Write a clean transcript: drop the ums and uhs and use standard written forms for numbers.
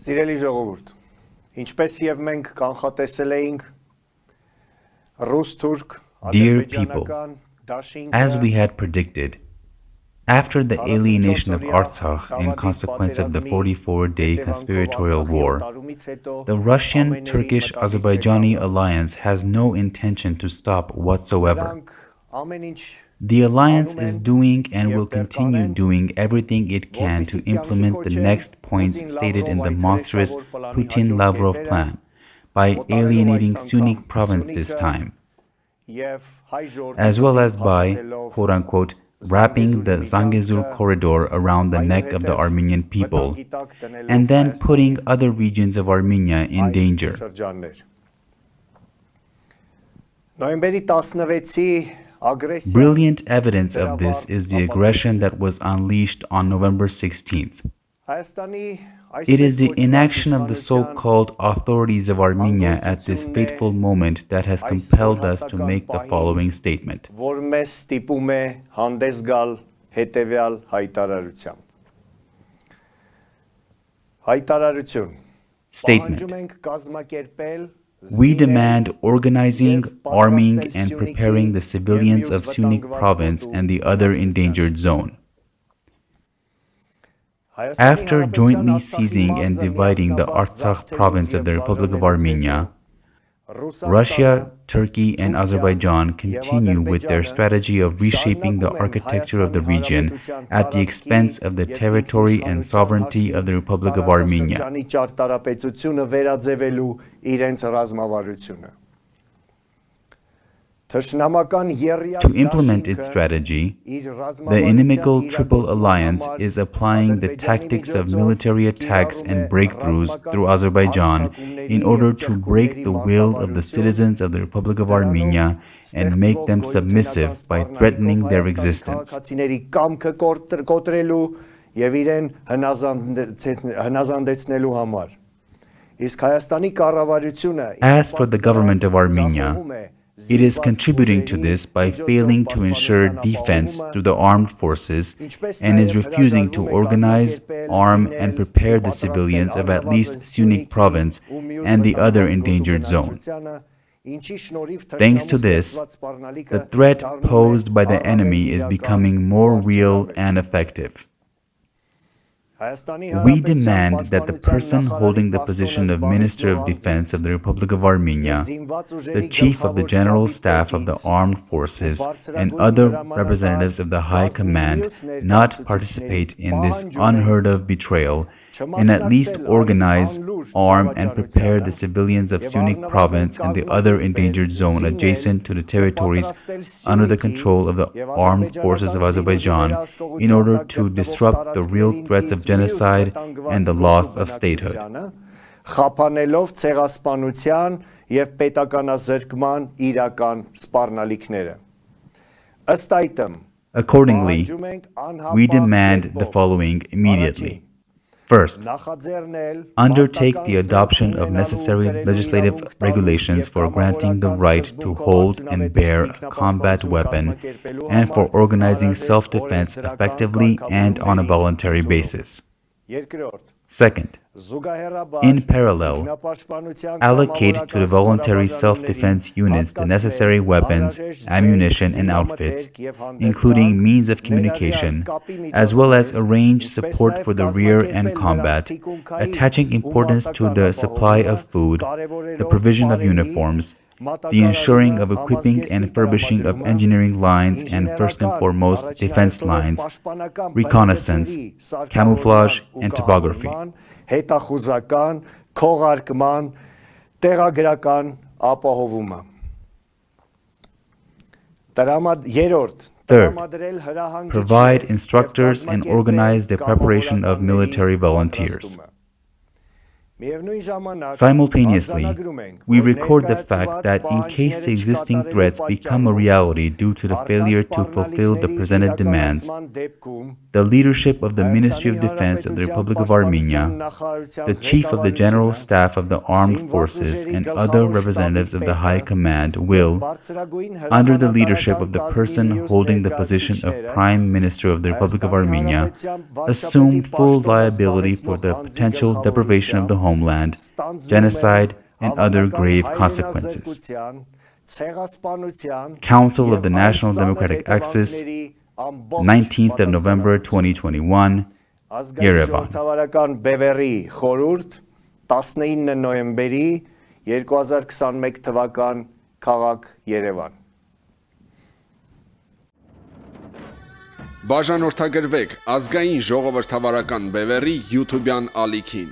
Սիրելի ժողովուրդ, ինչպես եւ մենք կանխատեսել էինք, ռուս-թուրք, Dear people, as we had predicted, after the alienation of Artsakh in consequence of the 44-day conspiratorial war, the Russian-Turkish-Azerbaijani alliance has no intention to stop whatsoever. The alliance is doing and will continue doing everything it can to implement the next points stated in the monstrous Putin-Lavrov plan by alienating Syunik Province this time, as well as by, quote-unquote, wrapping the Zangezur corridor around the neck of the Armenian people, and then putting other regions of Armenia in danger. Brilliant evidence of this is the aggression that was unleashed on November 16th. It is the inaction of the so-called authorities of Armenia at this fateful moment that has compelled us to make the following statement. Statement. We demand organizing, arming, and preparing the civilians of Syunik Province and the other endangered zone. After jointly seizing and dividing the Artsakh province of the Republic of Armenia, Russia, Turkey, and Azerbaijan continue with their strategy of reshaping the architecture of the region at the expense of the territory and sovereignty of the Republic of Armenia. To implement its strategy, the inimical Triple Alliance is applying the tactics of military attacks and breakthroughs through Azerbaijan in order to break the will of the citizens of the Republic of Armenia and make them submissive by threatening their existence. As for the government of Armenia, it is contributing to this by failing to ensure defense through the armed forces and is refusing to organize, arm, and prepare the civilians of at least Syunik Province and the other endangered zones. Thanks to this, the threat posed by the enemy is becoming more real and effective. We demand that the person holding the position of Minister of Defense of the Republic of Armenia, the Chief of the General Staff of the Armed Forces, and other representatives of the High Command not participate in this unheard of betrayal and at least organize, arm, and prepare the civilians of Syunik Province and the other endangered zone adjacent to the territories under the control of the armed forces of Azerbaijan in order to disrupt the real threats of genocide and the loss of statehood. Accordingly, we demand the following immediately. First, undertake the adoption of necessary legislative regulations for granting the right to hold and bear a combat weapon and for organizing self-defense effectively and on a voluntary basis. Second, in parallel, allocate to the voluntary self-defense units the necessary weapons, ammunition, and outfits, including means of communication, as well as arrange support for the rear and combat, attaching importance to the supply of food, the provision of uniforms, the ensuring of equipping and furbishing of engineering lines and first and foremost defense lines, reconnaissance, camouflage, and topography. Հետախուզական, քողարկման, տեղագրական ապահովումը։ Third, provide instructors and organize the preparation of military volunteers. Simultaneously, we record the fact that in case the existing threats become a reality due to the failure to fulfill the presented demands, the leadership of the Ministry of Defense of the Republic of Armenia, the Chief of the General Staff of the Armed Forces, and other representatives of the High Command will, under the leadership of the person holding the position of Prime Minister of the Republic of Armenia, assume full liability for the potential deprivation of the homeland, genocide, and other grave consequences. Council of the National Democratic Axis, 19th of November 2021, Yerevan. Ազգային-Ժողովրդավարական Բևեռի խորհուրդ 19 նոյեմբերի 2021 թվական քաղաք Երևան։ Բաժանորդագրվեք ազգային ժողովրդավարական Բևեռի YouTube-յան ալիքին։